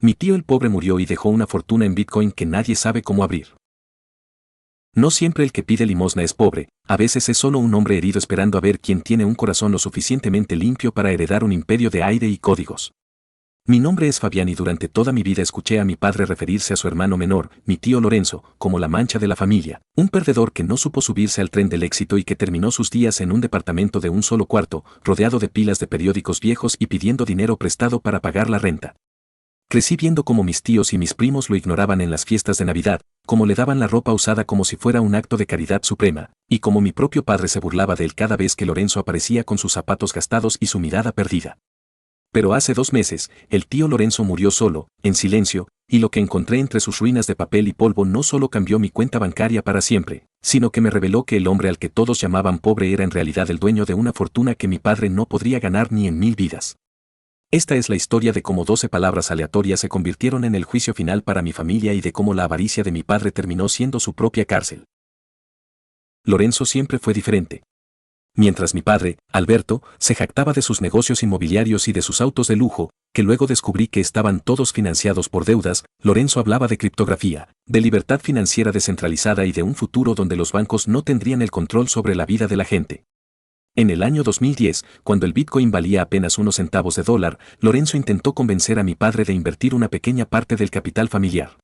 Mi tío el pobre murió y dejó una fortuna en Bitcoin que nadie sabe cómo abrir. No siempre el que pide limosna es pobre, a veces es solo un hombre herido esperando a ver quién tiene un corazón lo suficientemente limpio para heredar un imperio de aire y códigos. Mi nombre es Fabián y durante toda mi vida escuché a mi padre referirse a su hermano menor, mi tío Lorenzo, como la mancha de la familia, un perdedor que no supo subirse al tren del éxito y que terminó sus días en un departamento de un solo cuarto, rodeado de pilas de periódicos viejos y pidiendo dinero prestado para pagar la renta. Crecí viendo cómo mis tíos y mis primos lo ignoraban en las fiestas de Navidad, cómo le daban la ropa usada como si fuera un acto de caridad suprema, y cómo mi propio padre se burlaba de él cada vez que Lorenzo aparecía con sus zapatos gastados y su mirada perdida. Pero hace 2 meses, el tío Lorenzo murió solo, en silencio, y lo que encontré entre sus ruinas de papel y polvo no solo cambió mi cuenta bancaria para siempre, sino que me reveló que el hombre al que todos llamaban pobre era en realidad el dueño de una fortuna que mi padre no podría ganar ni en 1000 vidas. Esta es la historia de cómo 12 palabras aleatorias se convirtieron en el juicio final para mi familia y de cómo la avaricia de mi padre terminó siendo su propia cárcel. Lorenzo siempre fue diferente. Mientras mi padre, Alberto, se jactaba de sus negocios inmobiliarios y de sus autos de lujo, que luego descubrí que estaban todos financiados por deudas, Lorenzo hablaba de criptografía, de libertad financiera descentralizada y de un futuro donde los bancos no tendrían el control sobre la vida de la gente. En el año 2010, cuando el Bitcoin valía apenas unos centavos de dólar, Lorenzo intentó convencer a mi padre de invertir una pequeña parte del capital familiar.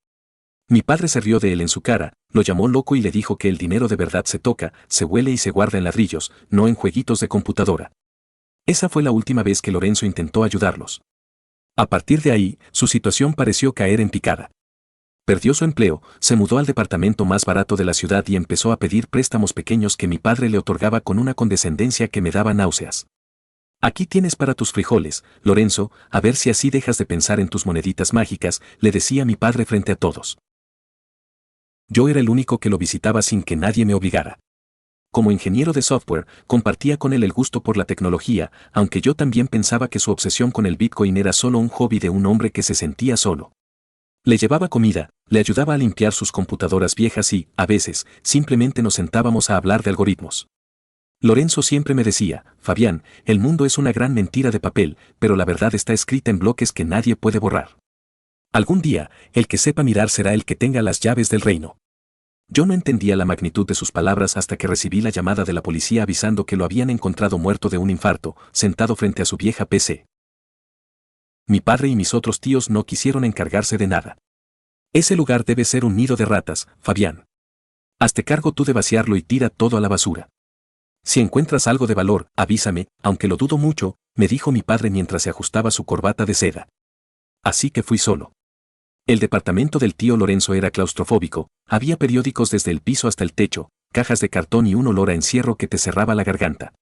Mi padre se rió de él en su cara, lo llamó loco y le dijo que el dinero de verdad se toca, se huele y se guarda en ladrillos, no en jueguitos de computadora. Esa fue la última vez que Lorenzo intentó ayudarlos. A partir de ahí, su situación pareció caer en picada. Perdió su empleo, se mudó al departamento más barato de la ciudad y empezó a pedir préstamos pequeños que mi padre le otorgaba con una condescendencia que me daba náuseas. Aquí tienes para tus frijoles, Lorenzo, a ver si así dejas de pensar en tus moneditas mágicas, le decía mi padre frente a todos. Yo era el único que lo visitaba sin que nadie me obligara. Como ingeniero de software, compartía con él el gusto por la tecnología, aunque yo también pensaba que su obsesión con el Bitcoin era solo un hobby de un hombre que se sentía solo. Le llevaba comida, le ayudaba a limpiar sus computadoras viejas y, a veces, simplemente nos sentábamos a hablar de algoritmos. Lorenzo siempre me decía, Fabián, el mundo es una gran mentira de papel, pero la verdad está escrita en bloques que nadie puede borrar. Algún día, el que sepa mirar será el que tenga las llaves del reino. Yo no entendía la magnitud de sus palabras hasta que recibí la llamada de la policía avisando que lo habían encontrado muerto de un infarto, sentado frente a su vieja PC. Mi padre y mis otros tíos no quisieron encargarse de nada. Ese lugar debe ser un nido de ratas, Fabián. Hazte cargo tú de vaciarlo y tira todo a la basura. Si encuentras algo de valor, avísame, aunque lo dudo mucho, me dijo mi padre mientras se ajustaba su corbata de seda. Así que fui solo. El departamento del tío Lorenzo era claustrofóbico, había periódicos desde el piso hasta el techo, cajas de cartón y un olor a encierro que te cerraba la garganta.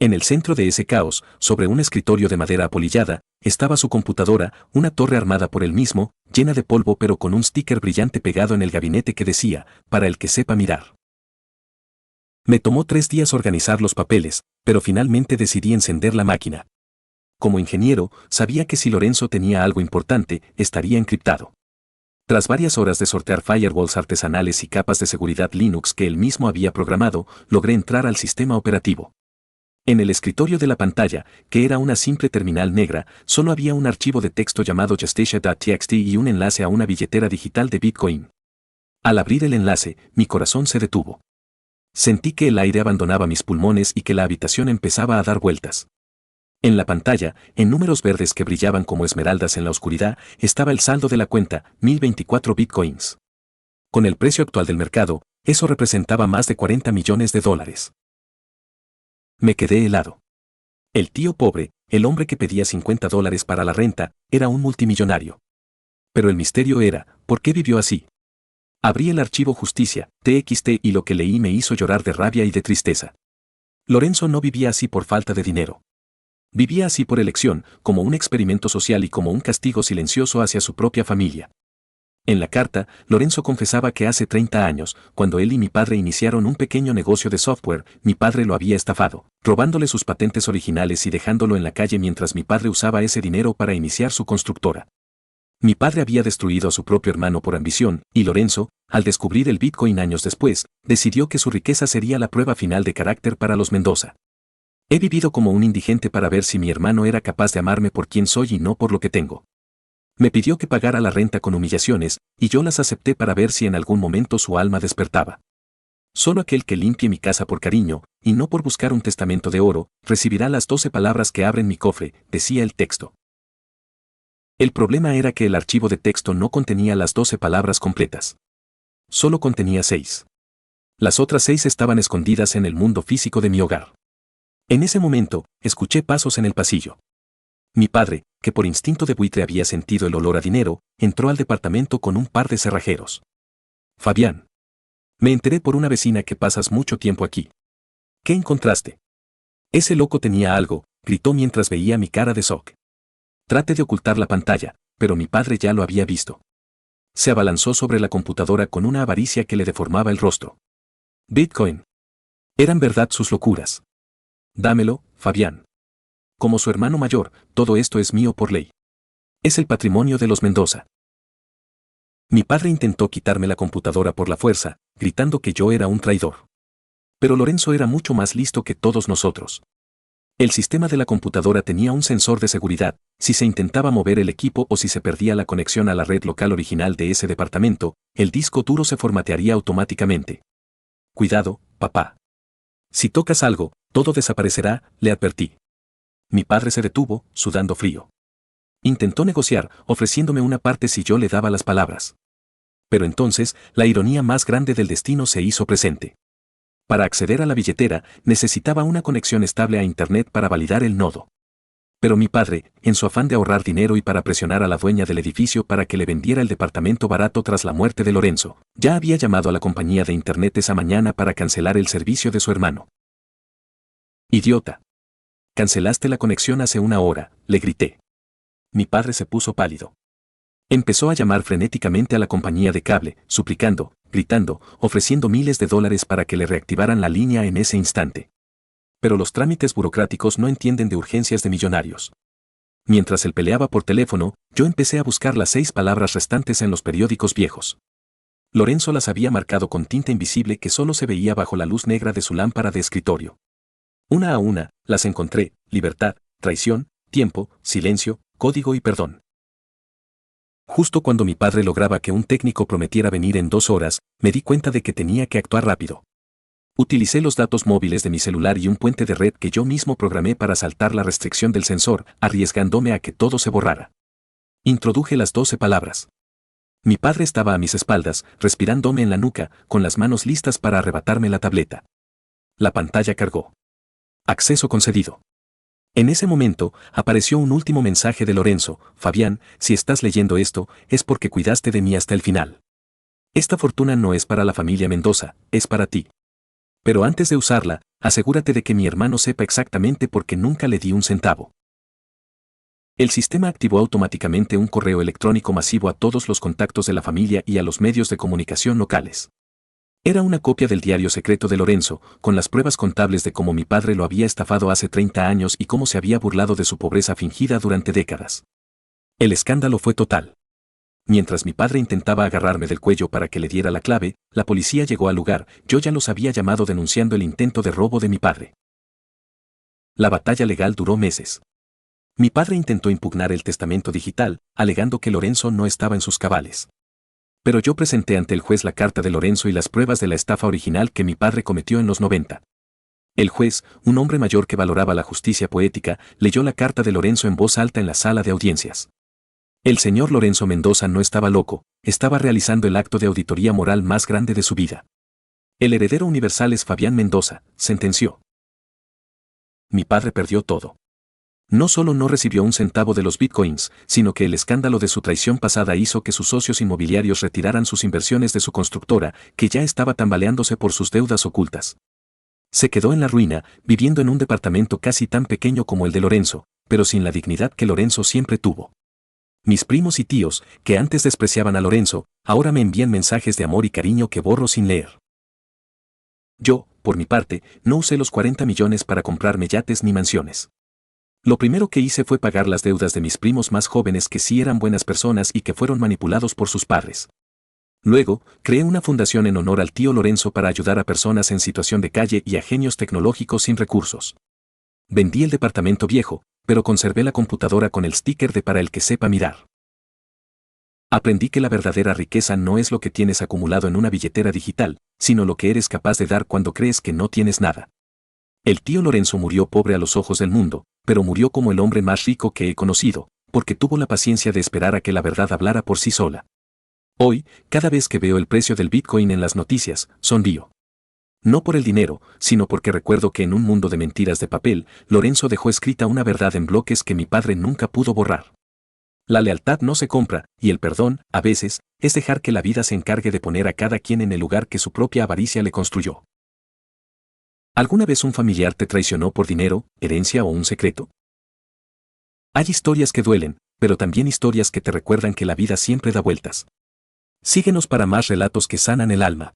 En el centro de ese caos, sobre un escritorio de madera apolillada, estaba su computadora, una torre armada por él mismo, llena de polvo pero con un sticker brillante pegado en el gabinete que decía, para el que sepa mirar. Me tomó 3 días organizar los papeles, pero finalmente decidí encender la máquina. Como ingeniero, sabía que si Lorenzo tenía algo importante, estaría encriptado. Tras varias horas de sortear firewalls artesanales y capas de seguridad Linux que él mismo había programado, logré entrar al sistema operativo. En el escritorio de la pantalla, que era una simple terminal negra, solo había un archivo de texto llamado justicia.txt y un enlace a una billetera digital de Bitcoin. Al abrir el enlace, mi corazón se detuvo. Sentí que el aire abandonaba mis pulmones y que la habitación empezaba a dar vueltas. En la pantalla, en números verdes que brillaban como esmeraldas en la oscuridad, estaba el saldo de la cuenta, 1024 Bitcoins. Con el precio actual del mercado, eso representaba más de $40 millones. Me quedé helado. El tío pobre, el hombre que pedía $50 para la renta, era un multimillonario. Pero el misterio era, ¿por qué vivió así? Abrí el archivo Justicia, TXT y lo que leí me hizo llorar de rabia y de tristeza. Lorenzo no vivía así por falta de dinero. Vivía así por elección, como un experimento social y como un castigo silencioso hacia su propia familia. En la carta, Lorenzo confesaba que hace 30 años, cuando él y mi padre iniciaron un pequeño negocio de software, mi padre lo había estafado, robándole sus patentes originales y dejándolo en la calle mientras mi padre usaba ese dinero para iniciar su constructora. Mi padre había destruido a su propio hermano por ambición, y Lorenzo, al descubrir el Bitcoin años después, decidió que su riqueza sería la prueba final de carácter para los Mendoza. He vivido como un indigente para ver si mi hermano era capaz de amarme por quien soy y no por lo que tengo. Me pidió que pagara la renta con humillaciones, y yo las acepté para ver si en algún momento su alma despertaba. Solo aquel que limpie mi casa por cariño, y no por buscar un testamento de oro, recibirá las 12 palabras que abren mi cofre, decía el texto. El problema era que el archivo de texto no contenía las 12 palabras completas. Solo contenía 6. Las otras 6 estaban escondidas en el mundo físico de mi hogar. En ese momento, escuché pasos en el pasillo. Mi padre, que por instinto de buitre había sentido el olor a dinero, entró al departamento con un par de cerrajeros. Fabián. Me enteré por una vecina que pasas mucho tiempo aquí. ¿Qué encontraste? Ese loco tenía algo, gritó mientras veía mi cara de shock. Traté de ocultar la pantalla, pero mi padre ya lo había visto. Se abalanzó sobre la computadora con una avaricia que le deformaba el rostro. Bitcoin. Eran verdad sus locuras. Dámelo, Fabián. Como su hermano mayor, todo esto es mío por ley. Es el patrimonio de los Mendoza. Mi padre intentó quitarme la computadora por la fuerza, gritando que yo era un traidor. Pero Lorenzo era mucho más listo que todos nosotros. El sistema de la computadora tenía un sensor de seguridad. Si se intentaba mover el equipo o si se perdía la conexión a la red local original de ese departamento, el disco duro se formatearía automáticamente. Cuidado, papá. Si tocas algo, todo desaparecerá, le advertí. Mi padre se detuvo, sudando frío. Intentó negociar, ofreciéndome una parte si yo le daba las palabras. Pero entonces, la ironía más grande del destino se hizo presente. Para acceder a la billetera, necesitaba una conexión estable a Internet para validar el nodo. Pero mi padre, en su afán de ahorrar dinero y para presionar a la dueña del edificio para que le vendiera el departamento barato tras la muerte de Lorenzo, ya había llamado a la compañía de Internet esa mañana para cancelar el servicio de su hermano. Idiota. Cancelaste la conexión hace una hora, le grité. Mi padre se puso pálido. Empezó a llamar frenéticamente a la compañía de cable, suplicando, gritando, ofreciendo miles de dólares para que le reactivaran la línea en ese instante. Pero los trámites burocráticos no entienden de urgencias de millonarios. Mientras él peleaba por teléfono, yo empecé a buscar las 6 palabras restantes en los periódicos viejos. Lorenzo las había marcado con tinta invisible que solo se veía bajo la luz negra de su lámpara de escritorio. Una a una, las encontré: libertad, traición, tiempo, silencio, código y perdón. Justo cuando mi padre lograba que un técnico prometiera venir en 2 horas, me di cuenta de que tenía que actuar rápido. Utilicé los datos móviles de mi celular y un puente de red que yo mismo programé para saltar la restricción del sensor, arriesgándome a que todo se borrara. Introduje las 12 palabras. Mi padre estaba a mis espaldas, respirándome en la nuca, con las manos listas para arrebatarme la tableta. La pantalla cargó. Acceso concedido. En ese momento, apareció un último mensaje de Lorenzo: Fabián, si estás leyendo esto, es porque cuidaste de mí hasta el final. Esta fortuna no es para la familia Mendoza, es para ti. Pero antes de usarla, asegúrate de que mi hermano sepa exactamente por qué nunca le di un centavo. El sistema activó automáticamente un correo electrónico masivo a todos los contactos de la familia y a los medios de comunicación locales. Era una copia del diario secreto de Lorenzo, con las pruebas contables de cómo mi padre lo había estafado hace 30 años y cómo se había burlado de su pobreza fingida durante décadas. El escándalo fue total. Mientras mi padre intentaba agarrarme del cuello para que le diera la clave, la policía llegó al lugar. Yo ya los había llamado denunciando el intento de robo de mi padre. La batalla legal duró meses. Mi padre intentó impugnar el testamento digital, alegando que Lorenzo no estaba en sus cabales. Pero yo presenté ante el juez la carta de Lorenzo y las pruebas de la estafa original que mi padre cometió en los 90. El juez, un hombre mayor que valoraba la justicia poética, leyó la carta de Lorenzo en voz alta en la sala de audiencias. El señor Lorenzo Mendoza no estaba loco, estaba realizando el acto de auditoría moral más grande de su vida. El heredero universal es Fabián Mendoza, sentenció. Mi padre perdió todo. No solo no recibió un centavo de los bitcoins, sino que el escándalo de su traición pasada hizo que sus socios inmobiliarios retiraran sus inversiones de su constructora, que ya estaba tambaleándose por sus deudas ocultas. Se quedó en la ruina, viviendo en un departamento casi tan pequeño como el de Lorenzo, pero sin la dignidad que Lorenzo siempre tuvo. Mis primos y tíos, que antes despreciaban a Lorenzo, ahora me envían mensajes de amor y cariño que borro sin leer. Yo, por mi parte, no usé los 40 millones para comprarme yates ni mansiones. Lo primero que hice fue pagar las deudas de mis primos más jóvenes que sí eran buenas personas y que fueron manipulados por sus padres. Luego, creé una fundación en honor al tío Lorenzo para ayudar a personas en situación de calle y a genios tecnológicos sin recursos. Vendí el departamento viejo, pero conservé la computadora con el sticker de para el que sepa mirar. Aprendí que la verdadera riqueza no es lo que tienes acumulado en una billetera digital, sino lo que eres capaz de dar cuando crees que no tienes nada. El tío Lorenzo murió pobre a los ojos del mundo, pero murió como el hombre más rico que he conocido, porque tuvo la paciencia de esperar a que la verdad hablara por sí sola. Hoy, cada vez que veo el precio del Bitcoin en las noticias, sonrío. No por el dinero, sino porque recuerdo que en un mundo de mentiras de papel, Lorenzo dejó escrita una verdad en bloques que mi padre nunca pudo borrar. La lealtad no se compra, y el perdón, a veces, es dejar que la vida se encargue de poner a cada quien en el lugar que su propia avaricia le construyó. ¿Alguna vez un familiar te traicionó por dinero, herencia o un secreto? Hay historias que duelen, pero también historias que te recuerdan que la vida siempre da vueltas. Síguenos para más relatos que sanan el alma.